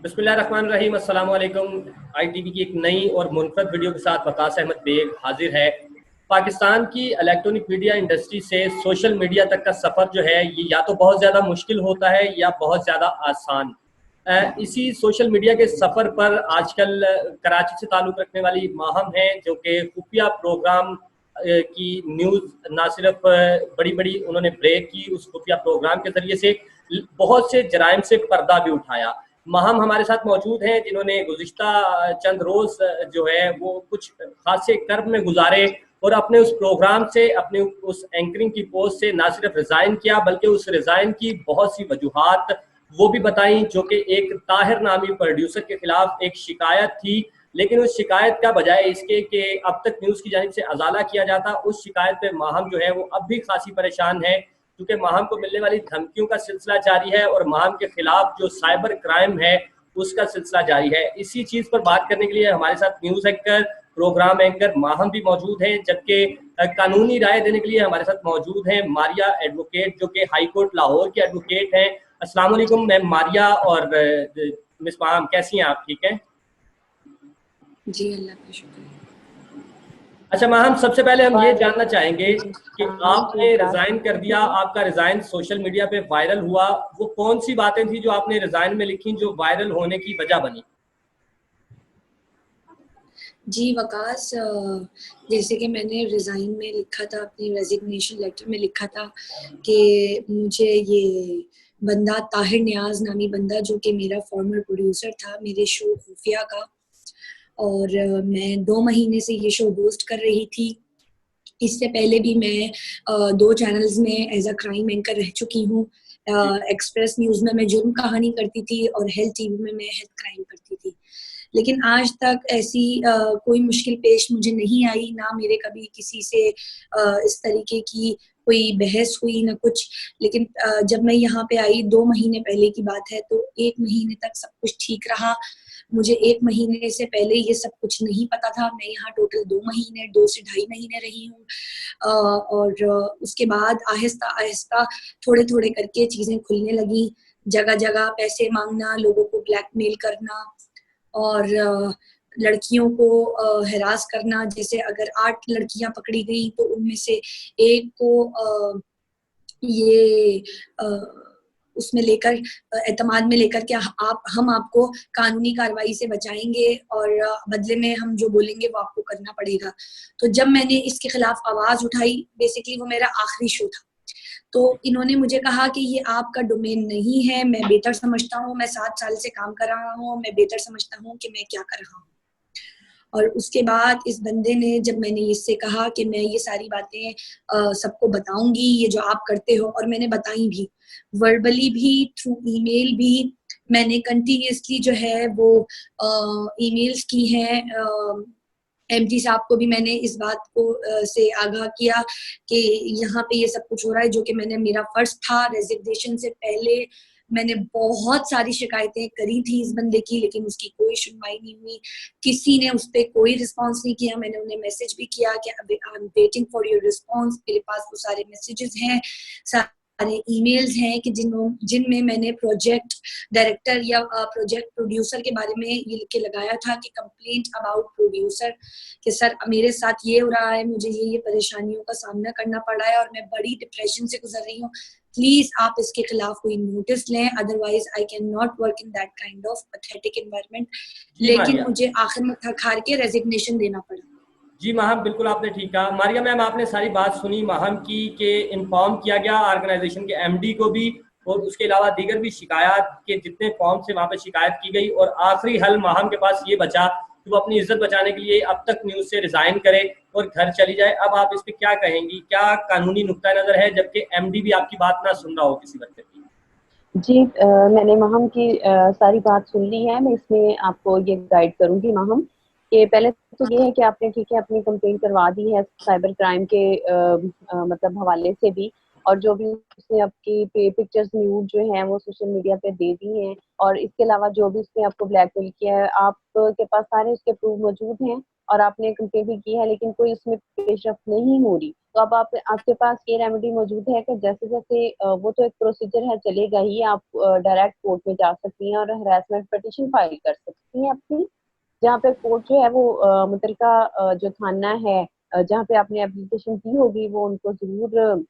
बिस्मिल्लाहिर्रहमानिर्रहीम। अस्सलाम वालेकुम। ITV की एक नई और मुनफरद वीडियो के साथ वकास अहमद बेग हाजिर है। पाकिस्तान की इलेक्ट्रॉनिक मीडिया इंडस्ट्री से सोशल मीडिया तक का सफ़र जो है ये या तो बहुत ज़्यादा मुश्किल होता है या बहुत ज़्यादा आसान। इसी सोशल मीडिया के सफ़र पर आजकल कराची से ताल्लुक़ रखने वाली माहम हैं जो कि खुफिया प्रोग्राम की न्यूज़ ना सिर्फ बड़ी बड़ी उन्होंने ब्रेक की, उस खुफिया प्रोग्राम के ज़रिए से बहुत से जराइम से पर्दा भी उठाया। माहम हमारे साथ मौजूद हैं जिन्होंने गुज़िश्ता चंद रोज़ जो है वो कुछ खासे कर्ब में गुजारे और अपने उस प्रोग्राम से, अपने उस एंकरिंग की पोस्ट से ना सिर्फ रिज़ाइन किया बल्कि उस रिज़ाइन की बहुत सी वजूहात वो भी बताई, जो कि एक ताहिर नामी प्रोड्यूसर के खिलाफ एक शिकायत थी। लेकिन उस शिकायत का बजाय इसके कि अब तक न्यूज़ की जानिब से अजाला किया जाता, उस शिकायत पे माहम जो है वो अब भी खासी परेशान है, क्योंकि माहम को मिलने वाली धमकियों का सिलसिला जारी है और माहम के खिलाफ जो साइबर क्राइम है उसका सिलसिला जारी है। इसी चीज़ पर बात करने के लिए हमारे साथ news anchor, programme anchor Maham भी मौजूद हैं, जबकि कानूनी राय देने के लिए हमारे साथ मौजूद हैं मारिया एडवोकेट, जो कि हाई कोर्ट लाहौर की एडवोकेट हैं। अस्सलाम वालेकुम मैम मारिया और मिस माहम, कैसी हैं आप? ठीक हैं जी, अल्लाह का शुक्र है। अच्छा माहम, सबसे पहले हम ये जानना चाहेंगे वालेकुम कि अस्सलाम जी, आपने क्या रिजाइन कर दिया, आपका रिजाइन सोशल मीडिया पे वायरल हुआ, वो कौन सी बातें थी जो आपने रिजाइन में लिखी जो वायरल होने की वजह बनी? जी, वकास, जैसे कि मैंने रिज़ाइन में लिखा था, अपनी रेज़िग्नेशन लेटर में लिखा था कि मुझे ये बंदा ताहिर नियाज़ नामी बंदा, जो कि मेरा फॉर्मर प्रोड्यूसर था मेरे शो खुफिया का, और मैं 2 महीने से ये शो होस्ट कर रही थी। इससे पहले भी मैं 2 चैनल्स में एज़ अ क्राइम एंकर रह चुकी हूँ। जी एक्सप्रेस न्यूज़ में मैं जुर्म कहानी करती थी और हेल्थ टीवी में मैं हेल्थ क्राइम करती थी। लेकिन आज तक ऐसी कोई मुश्किल पेश मुझे नहीं आई, ना मेरे कभी किसी से इस तरीके की कोई बहस हुई, ना कुछ। लेकिन जब मैं यहाँ पे आई 2 महीने पहले की बात है, तो 1 महीने तक सब कुछ ठीक रहा। मुझे 1 महीने से पहले ये सब कुछ नहीं पता था। मैं यहाँ टोटल 2 महीने, 2 से ढाई महीने रही हूँ। और उसके बाद आहिस्ता-आहिस्ता, थोड़े-थोड़े करके चीज़ें खुलने लगीं। जगह-जगह पैसे माँगना, लोगों को ब्लैकमेल करना और लड़कियों को हैरास करना। जैसे अगर 8 लड़कियाँ पकड़ी गईं, तो उनमें से एक को ये अ, उसमें लेकर एतमाद में लेकर के आप हम आपको कानूनी कार्रवाई से बचाएँगे और बदले में हम जो बोलेंगे वो आपको करना पड़ेगा। तो जब मैंने इसके खिलाफ आवाज़ उठाई, बेसिकली वो मेरा आखिरी शो था। तो इन्होंने मुझे कहा कि ये आपका डोमेन नहीं है, मैं बेहतर समझता हूँ, मैं 7 साल से काम कर रहा हूँ, मैं बेहतर समझता हूँ कि मैं क्या कर रहा हूँ। और उसके बाद इस बंदे ने, जब मैंने इससे कहा कि मैं ये सारी बातें सबको बताऊँगी, ये जो आप करते हो, और मैंने बताई भी। वर्बली भी, थ्रू ईमेल भी, मैंने कंटीन्यूअसली जो है वो ईमेल्स की हैं। एमडी साहब को भी मैंने इस बात को से आगाह किया कि यहाँ पे ये सब कुछ हो रहा है, जो कि मेरा फ़र्ज़ था। रेज़िग्नेशन से पहले मैंने बहुत सारी शिकायतें करी थी इस बंदे की, लेकिन उसकी कोई सुनवाई नहीं हुई। किसी ने उस पे कोई रिस्पॉन्स नहीं किया। मैंने उन्हें मैसेज भी किया कि अभी I am waiting for your response. मेरे पास वो सारे मैसेजेस हैं, सारे ईमेल्स हैं कि जिनमें मैंने प्रोजेक्ट डायरेक्टर या प्रोजेक्ट प्रोड्यूसर के बारे में ये लिख के लगाया था कि कंप्लेंट अबाउट प्रोड्यूसर, कि सर मेरे साथ ये हो रहा है, मुझे ये परेशानियों का सामना करना पड़ रहा है और मैं बड़ी डिप्रेशन से गुजर रही हूँ। प्लीज आप इसके खिलाफ कोई नोटिस लें, otherwise I can not work in that kind of pathetic environment. जी लेकिन मारिया। मुझे आखिर में थक हार के रेजिग्नेशन देना पड़ा। जी माहम, बिल्कुल आपने ठीक कहा। मारिया मैम, आपने सारी बात सुनी माहम की कि इन्फॉर्म किया गया ऑर्गेनाइजेशन के एमडी को भी, और उसके अलावा दीगर भी शिकायत के जितने फॉर्म से वहाँ पे शिकायत की गई, और आखिरी हल माहम के पास ये बचा कि वो अपनी इज्जत बचाने के लिए अब तक न्यूज़ से रिज़ाइन करे और घर चली जाए। अब आप इस पर क्या कहेंगी? क्या कानूनी नुक्ता नज़र है जबकि एमडी भी आपकी बात ना सुन रहा हो किसी वक्त की? जी, मैंने माहम की सारी बात सुन ली है। मैं इसमें आपको ये गाइड करूँगी माहम, कि पहले तो ये है कि आपने ठीक है अपनी कंप्लेन करवा दी है साइबर क्राइम के मतलब हवाले से भी, और जो भी उसने आपकी पिक्चर्स न्यूड जो हैं वो सोशल मीडिया पे दे दी हैं, और इसके अलावा जो भी उसने आपको ब्लैकमेल किया है, आपके पास सारे उसके प्रूफ मौजूद हैं। और आपने कंप्लेंट भी की है लेकिन कोई उसमें पेशरफ नहीं हो रही, तो अब आप आपके पास ये रेमेडी मौजूद है कि जैसे जैसे वो तो एक प्रोसीजर है चलेगा ही, आप डायरेक्ट कोर्ट में जा सकती हैं और हरासमेंट पिटीशन फाइल कर सकती हैं अपनी, जहाँ पे कोर्ट जो है वो मुतलका जो थाना है जहाँ पे आपने एप्लीकेशन की होगी वो उनको जरूर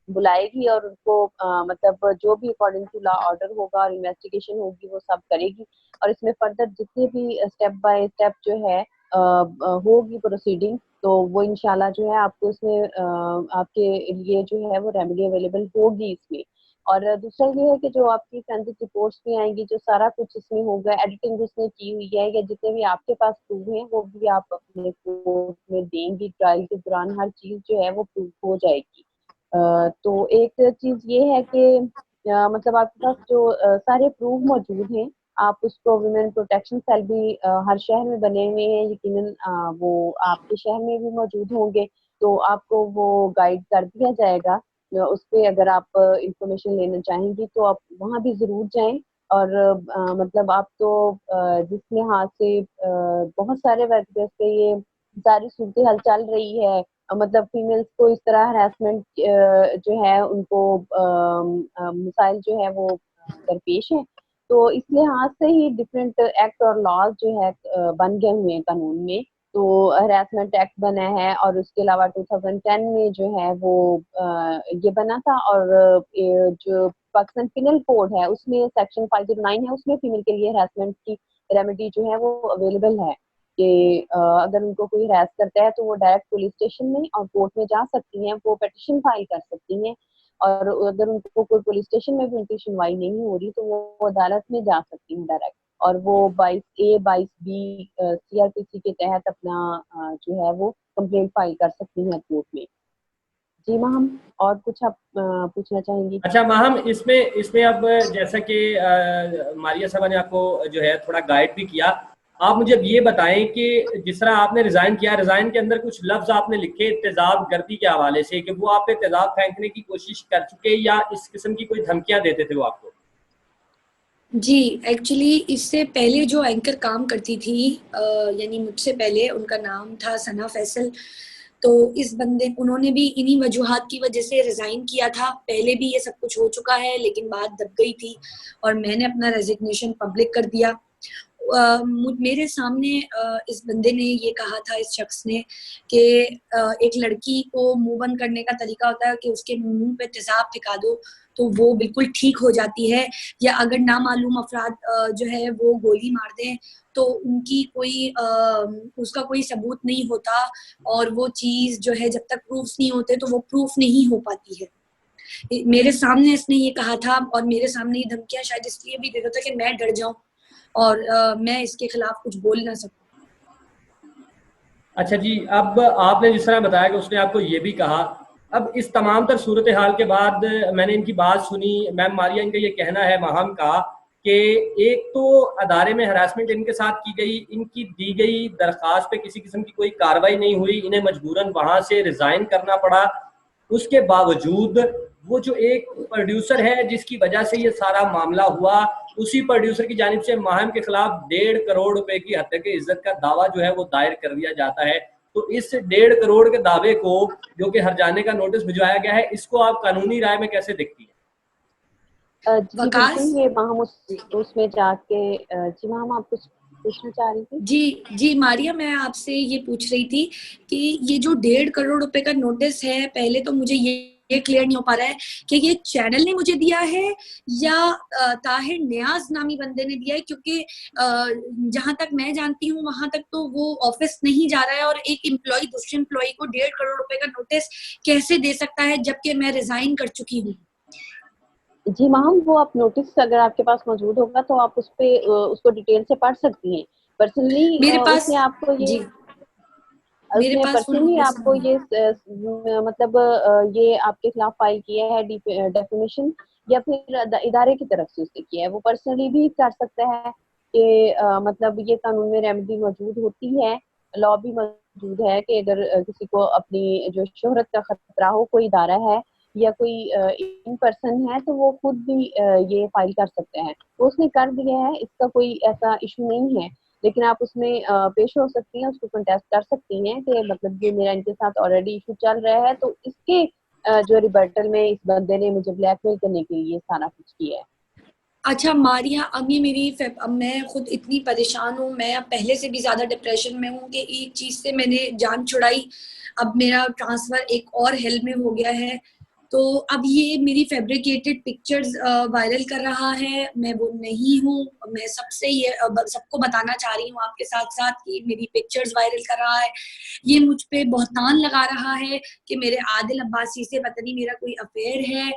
बुलाएगी और उनको मतलब जो भी अकॉर्डिंग टू लॉ ऑर्डर होगा और इन्वेस्टिगेशन होगी वो सब करेगी। और इसमें फर्दर जितने भी स्टेप बाय स्टेप जो है होगी प्रोसीडिंग, तो वो इंशाल्लाह जो है आपको इसमें आपके लिए जो है वो रेमेडी अवेलेबल होगी इसमें। और दूसरा ये है कि जो आपकी फोरेंसिक रिपोर्ट्स भी आएंगी, जो सारा कुछ इसमें होगा, एडिटिंग उसने की हुई है, या जितने भी आपके पास प्रूफ हैं वो भी आप अपने कोर्ट में देंगी, ट्रायल के दौरान हर चीज जो है वो प्रूफ हो जाएगी। तो एक चीज ये है कि मतलब आपके पास जो सारे प्रूफ मौजूद हैं, आप उसको वुमेन प्रोटेक्शन सेल भी हर शहर में बने हुए हैं, यकीनन वो आपके शहर में भी मौजूद होंगे, तो आपको वो गाइड कर दिया जाएगा उस पे। अगर आप इंफॉर्मेशन लेना चाहेंगी तो आप वहाँ भी जरूर जाएं। और मतलब आप तो जिस लिहाज से बहुत सारे वर्क प्लेस पे ये सारी सूरत हाल चल रही है, मतलब फीमेल्स को इस तरह हरासमेंट जो है उनको मिसाइल जो है वो दरपेश है, तो इस लिहाज से ही डिफरेंट एक्ट और लॉज जो है बन गए हुए हैं कानून में। तो हरासमेंट एक्ट बना है और उसके अलावा 2010 में जो है वो ये बना था, और जो पाकिस्तान पिनल कोड है उसमें सेक्शन 509 है, उसमें फीमेल के लिए हरासमेंट की रेमेडी जो है वो अवेलेबल है कि अगर उनको कोई हरास करता है तो वो डायरेक्ट पुलिस स्टेशन में और कोर्ट में जा सकती हैं, वो पिटीशन फाइल कर सकती हैं। और अगर उनको कोई पुलिस स्टेशन में भी उनकी सुनवाई नहीं हो रही तो वो अदालत में जा सकती हैं डायरेक्ट, और वो 22A 22B CRPC के तहत अपना जो है वो कंप्लेंट फाइल कर सकती हैं कोर्ट में। जी माम, और कुछ आप पूछना चाहेंगी? अच्छा माहम, इसमें इसमें अब जैसा कि मारिया साहब ने आपको जो है थोड़ा गाइड भी किया, आप मुझे अब ये बताएं कि जिस तरह आपने रिजाइन किया, रिजाइन के अंदर कुछ लफ्ज आपने लिखे तेजाब गर्दी के हवाले से कि वो आप पे तेजाब फेंकने की कोशिश कर चुके या इस किस्म की कोई धमकियां देते थे वो आपको? जी, एक्चुअली इससे पहले जो एंकर काम करती थी यानी मुझसे पहले, उनका नाम था सना फैसल। तो इस बंदे उन्होंने भी इन्हीं वजूहात की वजह से रिज़ाइन किया था। पहले भी ये सब कुछ हो चुका है लेकिन बात दब गई थी और मैंने अपना रेजिग्नेशन पब्लिक कर दिया। मेरे सामने इस बंदे ने ये कहा था, इस शख्स ने, कि एक लड़की को मुंह बंद करने का तरीका होता है कि उसके मुंह पे तेजाब फेंका दो तो वो बिल्कुल ठीक हो जाती है, या अगर नामालूम अफराद जो है वो गोली मार दें तो उनकी कोई उसका कोई सबूत नहीं होता और वो चीज़ जो है जब तक प्रूफ्स नहीं होते तो वो प्रूफ नहीं हो पाती है। मेरे सामने इसने ये कहा था और मेरे सामने ये धमकियां शायद इसलिए भी देता था कि मैं डर जाऊं और मैं इसके खिलाफ कुछ बोल ना सकूं। अच्छा जी, अब आपने जिस तरह बताया कि उसने आपको ये भी कहा, अब इस तमाम तर सूरत हाल के बाद मैंने इनकी बात सुनी, मैम मारिया, इनका ये कहना है माहम का कि एक तो अदारे में हरासमेंट इनके साथ की गई, इनकी दी गई दरख्वास्त पे किसी किस्म की कोई कार्रवाई नहीं हुई, इन्हें मजबूरन वहां से रिजाइन करना पड़ा। उसके बावजूद वो जो एक प्रोड्यूसर है जिसकी वजह से ये सारा मामला हुआ, उसी प्रोड्यूसर की जानिब से माहिम के खिलाफ 1.5 करोड़ रुपए की हत्या की इज्जत का दावा जो है वो दायर कर दिया जाता है। तो इस 1.5 करोड़ के दावे को, जो कि हर जाने का नोटिस भिजवाया गया है, इसको आप कानूनी राय में कैसे देखती हैं? जी बिल्कुल, ये माम उसमें जाके जी माम आप कुछ पूछना चाह रही थी? जी मारिया, मैं आपसे ये पूछ रही थी कि ये जो 1.5 करोड़ रुपए का नोटिस है, पहले तो मुझे ये क्लियर नहीं हो पा रहा है कि ये चैनल ने मुझे दिया है या ताहिर नियाज नामी बंदे ने दिया है, क्योंकि जहां तक मैं जानती हूँ वहां तक तो वो ऑफिस नहीं जा रहा है और एक एम्प्लॉय दूसरे एम्प्लॉय को 1.5 करोड़ रुपए का नोटिस कैसे दे सकता है जबकि मैं रिजाइन कर चुकी हूँ। जी मैम, वो आप नोटिस अगर आपके पास मौजूद होगा तो आप उस पे उसको डिटेल से पढ़ सकती हैं। पर्सनली मेरे पास उसने आपको ये जी मेरे उसने पास वो पर्सनली नोटिस आपको नहीं ये मतलब ये आपके खिलाफ फाइल किया है डेफिनेशन, या फिर इदारे की तरफ से उसने किया है? वो पर्सनली भी कर सकता है कि मतलब ये कानून में रेमेडी मौजूद होती है, लॉ भी मौजूद है कि अगर किसी को अपनी जो शोहरत का खतरा हो, कोई इदारा है या कोई इन पर्सन है, तो वो खुद भी ये फाइल कर सकते हैं। तो उसने कर दिया है, इसका कोई ऐसा इशू नहीं है। लेकिन आप उसमें पेश हो सकती हैं, उसको कंटेस्ट कर सकती हैं कि मतलब ये मेरा इनके साथ ऑलरेडी इशू चल रहा है, तो इसके जो रिबर्टल में इस बंदे ने मुझे ब्लैकमेल करने के लिए सारा कुछ किया है। अच्छा मारिया, अब ये मेरी अब मैं खुद इतनी परेशान हूँ, मैं अब पहले से भी ज़्यादा डिप्रेशन में हूँ कि एक चीज़ से मैंने जान छुड़ाई, अब मेरा ट्रांसफ़र एक और हेल में हो गया है। तो अब ये मेरी फैब्रिकेटेड पिक्चर्स वायरल कर रहा है, मैं वो नहीं हूँ। मैं सबसे ये सबको बताना चाह रही हूँ आपके साथ-साथ कि मेरी पिक्चर्स वायरल कर रहा है। ये मुझ पे बहतान लगा रहा है कि मेरे आदिल अब्बासी से पता नहीं मेरा कोई अफेयर है।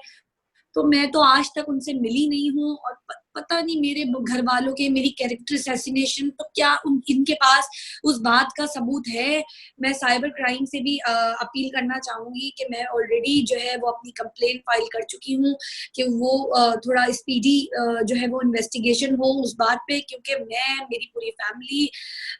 तो मैं तो आज तक उनसे मिली नहीं हूँ और पता नहीं मेरे घर वालों के मेरी कैरेक्टर असैसिनेशन, तो क्या इनके पास उस बात का सबूत है? मैं साइबर क्राइम से भी अपील करना चाहूंगी कि मैं ऑलरेडी जो है वो अपनी कंप्लेंट फाइल कर चुकी हूँ कि वो थोड़ा स्पीडी जो है वो इन्वेस्टिगेशन हो उस बात पे, क्योंकि मैं, मेरी पूरी फैमिली,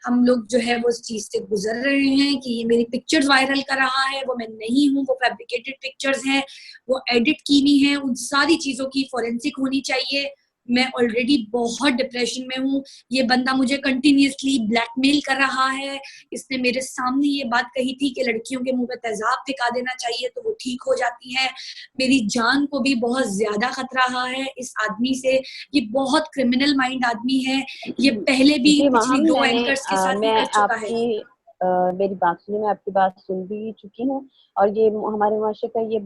हम लोग जो है वो इस चीज से गुजर रहे हैं कि ये मेरी पिक्चर्स वायरल कर रहा है। वो मैं नहीं हूँ, वो फैब्रिकेटेड पिक्चर्स हैं, वो एडिट की हुई है, उन सारी चीजों की फोरेंसिक होनी चाहिए। मैं ऑलरेडी बहुत डिप्रेशन में हूँ। ये बंदा मुझे कंटिन्यूअसली ब्लैकमेल कर रहा है। इसने मेरे सामने ये बात कही थी कि लड़कियों के मुंह पे तेजाब फेंका देना चाहिए तो वो ठीक हो जाती है। मेरी जान को भी बहुत ज्यादा खतरा रहा है इस आदमी से। ये बहुत क्रिमिनल माइंड आदमी है। ये पहले भी जी पिछली महम, 2 एंकर्स के साथ भी मैं कर चुका है। आपकी मेरी बात सुनिए, मैं आपकी बात सुन भी चुकी हूँ, और ये हमारे मुआशरे का ये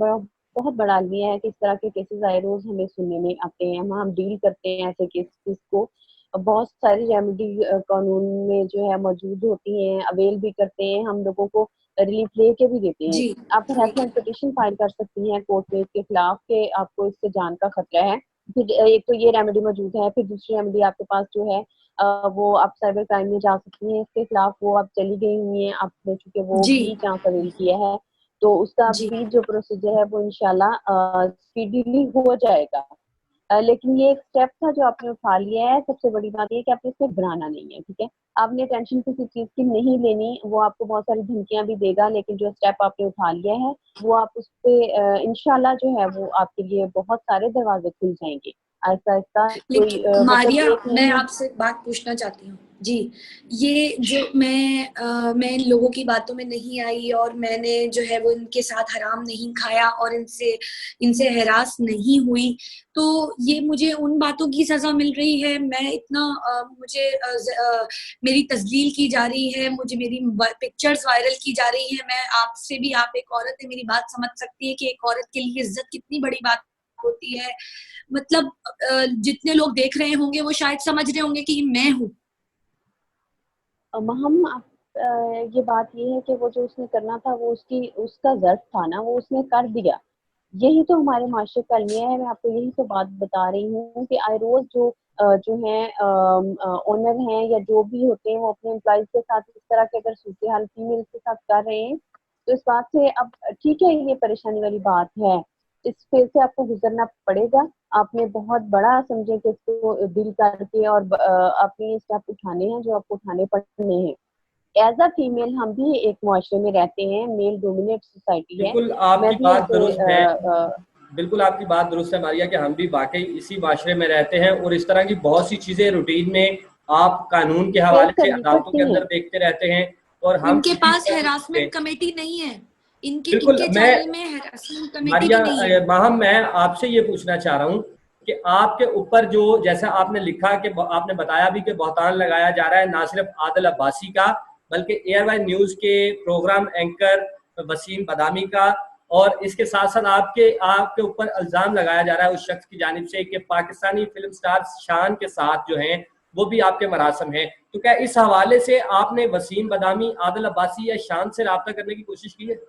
बहुत बड़ा अलमिया है कि इस तरह के केसेस आए रोज हमें सुनने में आते हैं। हम डील करते हैं ऐसे केसेस को। बहुत सारी रेमेडी कानून में जो है मौजूद होती हैं, अवेल भी करते हैं, हम लोगों को रिलीफ लेके भी देते हैं। जी आप हरासमेंट पिटीशन फाइल कर सकती हैं कोर्ट में इसके खिलाफ कि आपको इससे जान का खतरा है। फिर एक तो ये रेमेडी मौजूद है, फिर दूसरी रेमेडी आपके पास जो है वो आप साइबर क्राइम में जा सकती हैं इसके खिलाफ। वो आप चली गई हुई हैं, आपने चूंकि वो जी भी चांस अवेल किया है, तो उसका जी भी जो प्रोसीजर है वो इंशाल्लाह स्पीडीली हो जाएगा। लेकिन ये एक स्टेप था जो आपने उठा लिया है। सबसे बड़ी बात ये कि आपने इसमें घबराना नहीं है, ठीक है। आपने टेंशन किसी चीज की नहीं लेनी, वो आपको बहुत सारी धमकियां भी देगा, लेकिन जो स्टेप आपने उठा लिया है वो आप उस पे इंशाल्लाह जो है वो आपके लिए बहुत सारे दरवाजे खुल जाएंगे आहिस्ता आहिस्ता। कोई लेकिन मतलब मारिया, एक मैं नहीं। आपसे बात पूछना चाहती हूँ जी। ये जो मैं इन लोगों की बातों में नहीं आई और मैंने जो है वो इनके साथ हराम नहीं खाया और इनसे इनसे हैरास नहीं हुई, तो ये मुझे उन बातों की सजा मिल रही है। मैं इतना मुझे मेरी तजलील की जा रही है, मुझे मेरी पिक्चर्स वायरल की जा रही है। मैं आपसे भी, आप एक औरत है, मेरी बात समझ सकती है कि एक औरत के लिए इज्जत कितनी बड़ी बात होती है। मतलब जितने लोग देख रहे होंगे वो शायद समझ रहे होंगे कि ये मैं हूँ। हम आप ये बात ये है कि वो जो उसने करना था वो उसका ज़र्फ था ना, वो उसने कर दिया। यही तो हमारे माशरे का अलमिया है। मैं आपको यही तो बात बता रही हूँ कि आए रोज जो है ओनर हैं या जो भी होते हैं वो अपने एम्प्लॉइज के साथ इस तरह के अगर सूरत हाल फीमेल के साथ कर रहे हैं, तो इस बात से अब ठीक है, ये परेशानी वाली बात है। इस फेज से आपको गुजरना पड़ेगा। आपने बहुत बड़ा समझे कि इसको डील करके और अपने स्टेप उठाने हैं जो आपको उठाने पड़ने हैं। एज अ फीमेल हम भी एक मुआशरे में रहते हैं, मेल डोमिनेट सोसाइटी है। बिल्कुल मैं आपकी भी बात ऐसे दुरुस्त है। बिल्कुल आपकी बात दुरुस्त है मारिया कि हम भी वाकई इसी माशरे में रहते हैं और इस तरह की बहुत सी चीज़ें रूटीन में आप कानून के फेस हवाले से करनी अदालतों के पड़ती हैं। अंदर देखते रहते हैं और हम इनके किसी पास तरह से। हैरासमेंट कमेटी नहीं है। इनके बिल्कुल इनके मैं चैनल में हैरासमेंट कमेटी मारिया भी नहीं है। माहम, मैं आपसे ये पूछना चाह रहा हूँ कि आपके ऊपर जो जैसा आपने लिखा कि आपने बताया भी कि बहतान लगाया जा रहा है ना सिर्फ आदिल अब्बासी का बल्कि एयरवाई न्यूज़ के प्रोग्राम एंकर वसीम बदामी का, और इसके साथ साथ आपके ऊपर इल्ज़ाम लगाया जा रहा है उस शख्स की जानिब से कि पाकिस्तानी फिल्म स्टार शान के साथ जो हैं वो भी आपके मरासम हैं। तो क्या इस हवाले से आपने वसीम बदामी, आदिल अब्बासी या शान से रब्ता करने की कोशिश की है?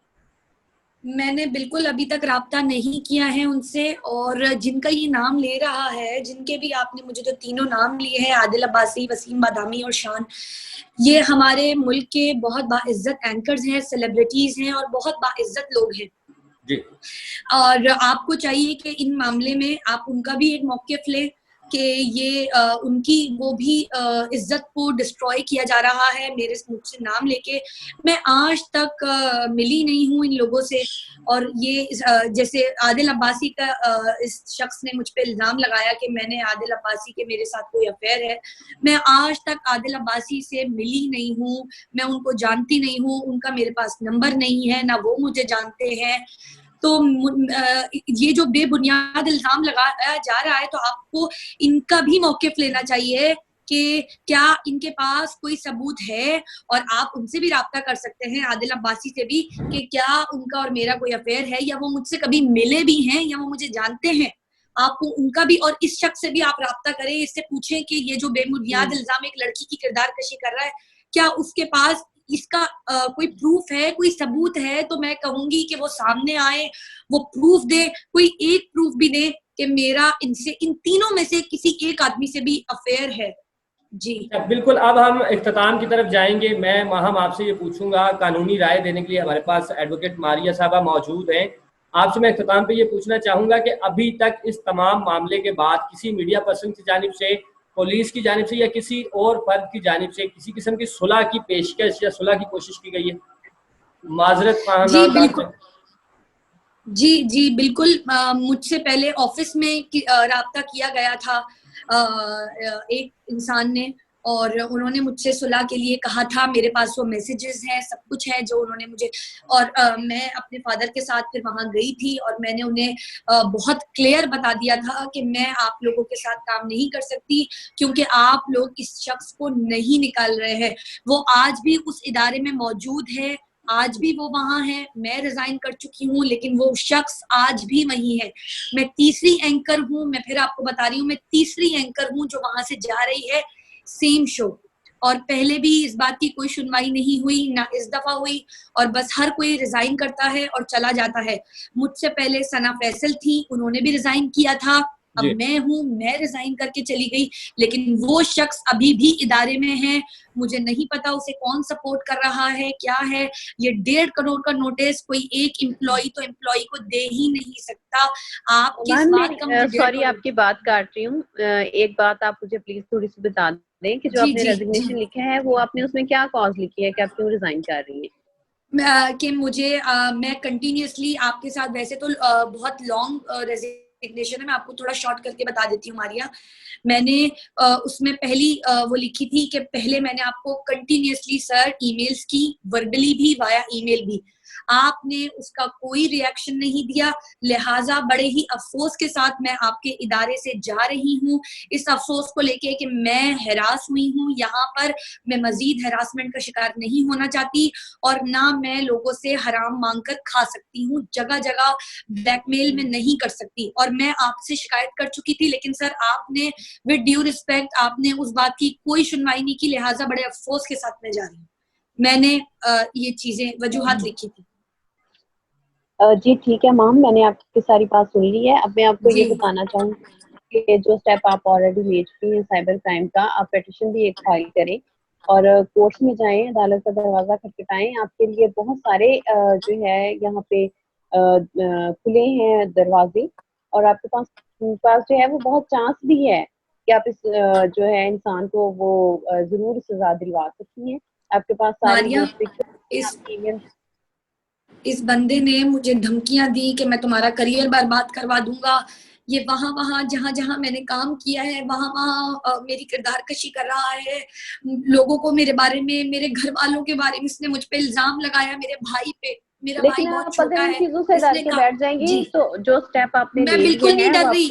मैंने बिल्कुल अभी तक राब्ता नहीं किया है उनसे। और जिनका ये नाम ले रहा है, जिनके भी आपने मुझे जो तीनों नाम लिए हैं, आदिल अब्बासी, वसीम बादामी और शान, ये हमारे मुल्क के बहुत बाइज्जत एंकर्स हैं, सेलिब्रिटीज हैं और बहुत बाइज्जत लोग हैं। जी और आपको चाहिए कि इन मामले में आप उनका भी एक मौक़िफ़ लें। कि ये उनकी वो भी इज्जत को डिस्ट्रॉय किया जा रहा है मेरे मुझसे नाम लेके। मैं आज तक मिली नहीं हूँ इन लोगों से। और ये जैसे आदिल अब्बासी का इस शख्स ने मुझ पे इल्जाम लगाया कि मैंने आदिल अब्बासी के मेरे साथ कोई अफेयर है। मैं आज तक आदिल अब्बासी से मिली नहीं हूँ, मैं उनको जानती नहीं हूँ, उनका मेरे पास नंबर नहीं है, ना वो मुझे जानते हैं। तो ये जो बेबुनियाद इल्जाम लगाया जा रहा है, तो आपको इनका भी मौकिफ लेना चाहिए कि क्या इनके पास कोई सबूत है, और आप उनसे भी राब्ता कर सकते हैं, आदिल अब्बासी से भी, कि क्या उनका और मेरा कोई अफेयर है, या वो मुझसे कभी मिले भी हैं, या वो मुझे जानते हैं। आपको उनका भी और इस शख्स से भी आप राब्ता करें, इससे पूछें कि ये जो बेबुनियाद इल्जाम एक लड़की की किरदार कशी कर रहा है, क्या उसके पास इसका कोई प्रूफ है, कोई सबूत है। तो मैं कहूंगी कि वो सामने आए, वो प्रूफ दे, कोई एक प्रूफ भी दे कि मेरा इनसे, इन तीनों में से किसी एक आदमी से भी अफेयर है। जी बिल्कुल। अब हम इख्तिताम की तरफ जाएंगे। मैं हम आपसे ये पूछूंगा, कानूनी राय देने के लिए हमारे पास एडवोकेट मारिया साहबा मौजूद हैं। आपसे मैं इख्तिताम पे ये पूछना चाहूंगा कि अभी तक इस तमाम मामले के बाद किसी मीडिया पर्सन की जानिब से, पुलिस की जानिब से या किसी और फर्द की जानिब से किसी किस्म की सुलह की पेशकश या सुलह की कोशिश की गई है? माजरत जी बिल्कुल, जी बिल्कुल। मुझसे पहले ऑफिस में राब्ता किया गया था एक इंसान ने, और उन्होंने मुझसे सुलह के लिए कहा था। मेरे पास वो मैसेजेस हैं, सब कुछ है जो उन्होंने मुझे, और मैं अपने फादर के साथ फिर वहां गई थी, और मैंने उन्हें बहुत क्लियर बता दिया था कि मैं आप लोगों के साथ काम नहीं कर सकती, क्योंकि आप लोग इस शख्स को नहीं निकाल रहे हैं। वो आज भी उस इदारे में मौजूद है, आज भी वो वहां है। मैं रिजाइन कर चुकी हूँ, लेकिन वो शख्स आज भी वही है। मैं तीसरी एंकर हूँ, मैं फिर आपको बता रही हूँ, मैं तीसरी एंकर हूँ जो वहां से जा रही है सेम शो। और पहले भी इस बात की कोई सुनवाई नहीं हुई, ना इस दफा हुई, और बस हर कोई रिजाइन करता है और चला जाता है। मुझसे पहले सना फैसल थी, उन्होंने भी रिजाइन किया था। अब मैं हूँ, मैं रिजाइन करके चली गई, लेकिन वो शख्स अभी भी इदारे में है। मुझे नहीं पता उसे कौन सपोर्ट कर रहा है, क्या है। ये 1.5 करोड़ का नोटिस कोई एक एम्प्लॉय तो एम्प्लॉय को दे ही नहीं सकता। आप किस बात का मुझे, सॉरी आपकी बात काट रही हूँ, एक बात आप मुझे प्लीज थोड़ी सी बता दें कि जो आपने रेजिग्नेशन लिखा है वो आपने उसमें क्या कॉज लिखी है कि आप क्यों रिजाइन कर रही हैं? कि मुझे मैं कंटिन्यूअसली आपके साथ, वैसे तो बहुत लॉन्ग रेजिग्नेशन है, मैं आपको थोड़ा शॉर्ट करके बता देती हूँ मारिया। मैंने उसमें पहली वो लिखी थी कि पहले मैंने आपको कंटिन्यूअसली सर ईमेल्स की, वर्बली भी, वाया ईमेल भी, आपने उसका कोई रिएक्शन नहीं दिया। लिहाजा बड़े ही अफसोस के साथ मैं आपके इदारे से जा रही हूँ, इस अफसोस को लेके कि मैं हैरास हुई हूँ यहाँ पर। मैं मजीद हैरासमेंट का शिकार नहीं होना चाहती, और ना मैं लोगों से हराम मांग कर खा सकती हूँ, जगह जगह ब्लैकमेल में नहीं कर सकती। और मैं आपसे शिकायत कर चुकी थी, लेकिन सर आपने विद ड्यू रिस्पेक्ट आपने उस बात की कोई सुनवाई नहीं की। लिहाजा बड़े अफसोस के साथ मैं जा रही हूँ। मैंने ये चीजें वजूहात लिखी थी। जी ठीक है मैम, मैंने आपकी सारी बात सुन ली है। अब मैं आपको ये बताना चाहूँगी कि जो स्टेप आप ऑलरेडी ले चुकी हैं साइबर क्राइम का, आप पिटीशन भी एक फाइल करें और कोर्ट में जाएं, अदालत का दरवाजा खटखटाएं। आपके लिए बहुत सारे जो है यहाँ पे खुले हैं दरवाजे, और आपके पास जो है वो बहुत चांस भी है कि आप इस जो है इंसान को वो जरूर सजा दिलवा सकती हैं। आपके पास सारी इस बंदे ने मुझे धमकियां दी कि मैं तुम्हारा करियर बर्बाद करवा दूंगा। ये वहां जहां जहां मैंने काम किया है वहां मेरी किरदार कशी कर रहा है। लोगों को मेरे बारे में, मेरे घर वालों के बारे में इसने मुझ पे इल्जाम लगाया, मेरे भाई पे। मेरा भाई बहुत छोटा है। चीजों से डर के बैठ जाएंगी तो जो स्टेप आपने मैं बिल्कुल नहीं डर रही।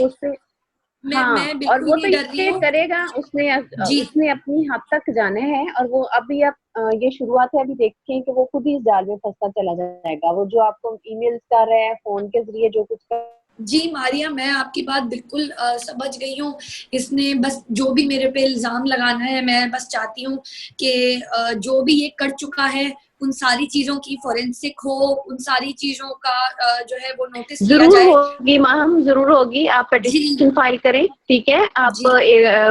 मैं बिल्कुल और वो तो ये करेगा, उसने अपनी हद तक जाना है। और वो अभी आप ये शुरुआत है, अभी देखें कि वो खुद ही इस जाल में फंसता चला जाएगा। वो जो आपको ईमेल्स कर रहा है, फोन के जरिए जो कुछ कर। जी मारिया, मैं आपकी बात बिल्कुल समझ गई हूँ। इसने बस जो भी मेरे पे इल्जाम लगाना है, मैं बस चाहती हूँ कि जो भी ये कर चुका है उन सारी चीजों की फोरेंसिक हो, उन सारी चीजों का जो है वो नोटिस लिया जाए। होगी मैम, जरूर होगी। आप पिटीशन फाइल करें, ठीक है। आप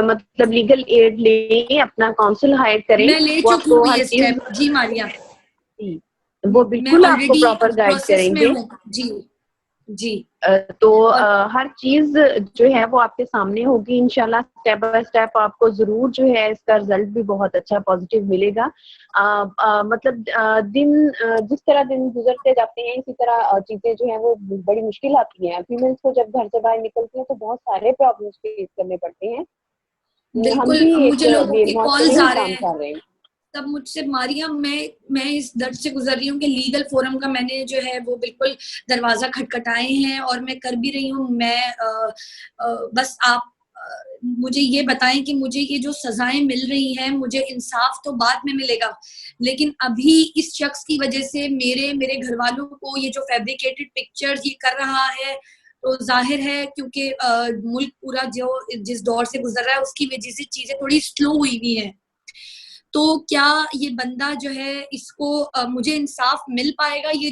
मतलब लीगल एड लें, अपना काउंसिल हायर करें। मैं ले चुकी हूँ ये स्टेप। जी मारिया, वो बिल्कुल आपको प्रॉपर गाइड करेंगे। जी जी तो और हर चीज जो है वो आपके सामने होगी इंशाल्लाह, स्टेप बाय स्टेप आपको जरूर जो है इसका रिजल्ट भी बहुत अच्छा पॉजिटिव मिलेगा। मतलब जिस तरह दिन गुजरते जाते हैं इसी तरह चीजें जो है वो बड़ी मुश्किल आती हैं। फीमेल्स को जब घर से बाहर निकलती हैं तो बहुत सारे प्रॉब्लम्स फेस करने पड़ते हैं। हम बिल्कुल भी एक मुझे लोगों के माशरे में कॉल्स ही आ रहे काम हैं, कर रहे हैं। तब मुझसे मारिया, मैं इस दर्द से गुजर रही हूँ कि लीगल फोरम का मैंने जो है वो बिल्कुल दरवाजा खटखटाए हैं और मैं कर भी रही हूँ। मैं बस आप मुझे ये बताएं कि मुझे ये जो सजाएं मिल रही हैं, मुझे इंसाफ तो बाद में मिलेगा, लेकिन अभी इस शख्स की वजह से मेरे घर वालों को ये जो फैब्रिकेटेड पिक्चर्स ये कर रहा है, तो जाहिर है क्योंकि मुल्क पूरा जो जिस दौर से गुजर रहा है उसकी वजह से चीजें थोड़ी स्लो हुई हुई हैं। तो क्या ये बंदा जो है इसको मुझे इंसाफ मिल पाएगा? ये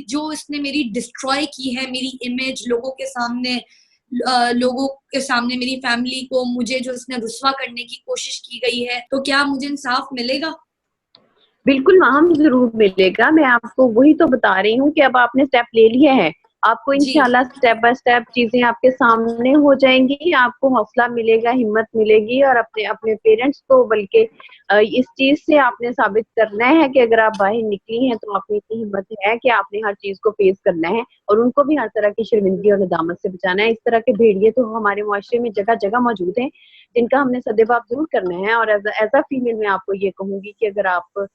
जो इसने मेरी डिस्ट्रॉय की है, मेरी इमेज लोगों के सामने, लोगों के सामने मेरी फैमिली को, मुझे जो इसने रुस्वा करने की कोशिश की गई है, तो क्या मुझे इंसाफ मिलेगा? बिल्कुल वहां जरूर मिलेगा। मैं आपको वही तो बता रही हूँ कि अब आपने स्टेप ले लिया है, आपको जी इंशाल्लाह स्टेप बाय स्टेप चीजें आपके सामने हो जाएंगी, आपको हौसला मिलेगा, हिम्मत मिलेगी, और अपने अपने पेरेंट्स को बल्कि इस चीज से आपने साबित करना है कि अगर आप बाहर निकली हैं तो आप में इतनी हिम्मत है कि आपने हर चीज को फेस करना है और उनको भी हर तरह की शर्मिंदगी और नदामत से बचाना है। इस तरह के भेड़िए तो हमारे मुआशरे में जगह जगह मौजूद हैं जिनका हमने सदेबाप जरूर करना है। और एज अ फीमेल मैं आपको ये कहूंगी कि अगर आप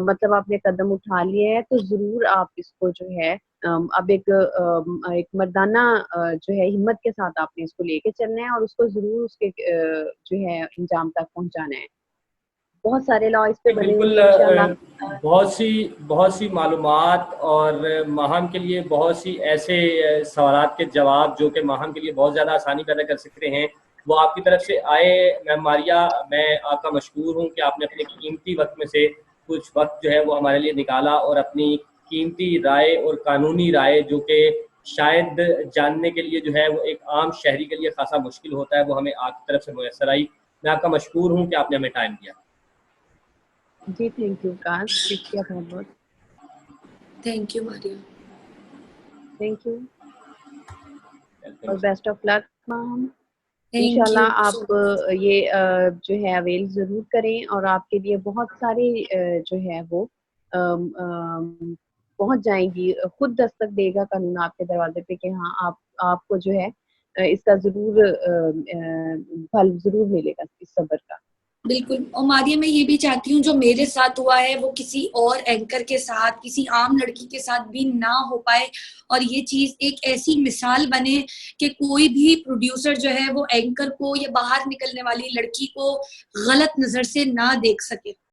मतलब आपने कदम उठा लिए है तो जरूर आप इसको जो है अब एक मर्दाना जो है हिम्मत के साथ आपने इसको लेके चलना है और उसको जरूर उसके जो है अंजाम तक पहुंचाना है। बहुत सारे लॉ इस पे बने हुए बिल्कुल हैं इंशाल्लाह। बहुत सी मालूमात और माहम के लिए बहुत सी ऐसे सवालात के जवाब जो कि माहम के लिए बहुत ज़्यादा आसानी पैदा कर सकते हैं, वो आपकी तरफ से आए। मैम मारिया, मैं आपका मशकूर हूँ कि आपने अपने कीमती वक्त में से कुछ वक्त जो है वो हमारे लिए निकाला और अपनी कीमती राय और कानूनी राय, जो कि शायद जानने के लिए जो है वो एक आम शहरी के लिए खासा मुश्किल होता है, वो हमें आपकी तरफ से मुयसर आई। मैं आपका मशकूर हूँ कि आपने हमें टाइम दिया। जी थैंक यू काश, शुक्रिया बहुत बहुत। Thank you Maria. Thank you और best of luck ma'am. Thank इंशाल्लाह यू सो आप ये जो है अवेल जरूर करें और आपके लिए बहुत सारे जो है वो अम, अम, पहुंच जाएंगी। खुद दस्तक देगा कानून आपके दरवाजे पे कि हाँ आप आपको जो है इसका जरूर फल जरूर मिलेगा इस सब्र का। बिल्कुल। और मारिया, मैं ये भी चाहती हूँ जो मेरे साथ हुआ है वो किसी और एंकर के साथ, किसी आम लड़की के साथ भी ना हो पाए, और ये चीज एक ऐसी मिसाल बने कि कोई भी प्रोड्यूसर जो है वो एंकर को या बाहर निकलने वाली लड़की को गलत नजर से ना देख सके।